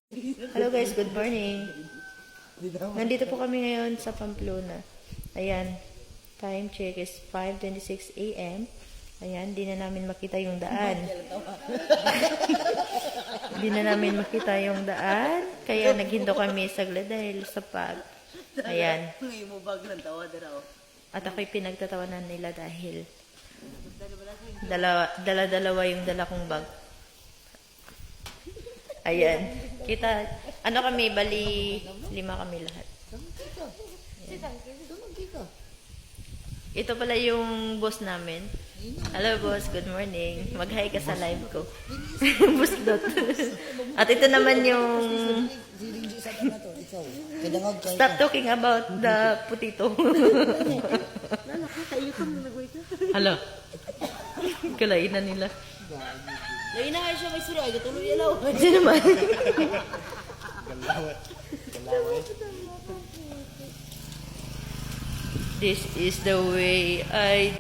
Hello guys, good morning. Nandito po kami ngayon sa Pamplona. Ayan, time check is 5:26 a.m. Ayan, di na namin makita yung daan. Di na namin makita yung daan. Kaya naghinto kami saglit dahil sa pag. Ayan. At ako'y pinagtatawanan nila dahil dala-dalawa yung dala kong bag. Ayan. Kita, ano kami, bali 5 kami lahat. Ayan. Ito pala yung boss namin. Hello boss, good morning. Mag-hi ka sa live ko. Boss Dot. At ito naman yung stop talking about the potato. Hala. Kalain na nila. Lain na kayo siya may suri. Ay, tuloy ilaw. Sino naman? This is the way I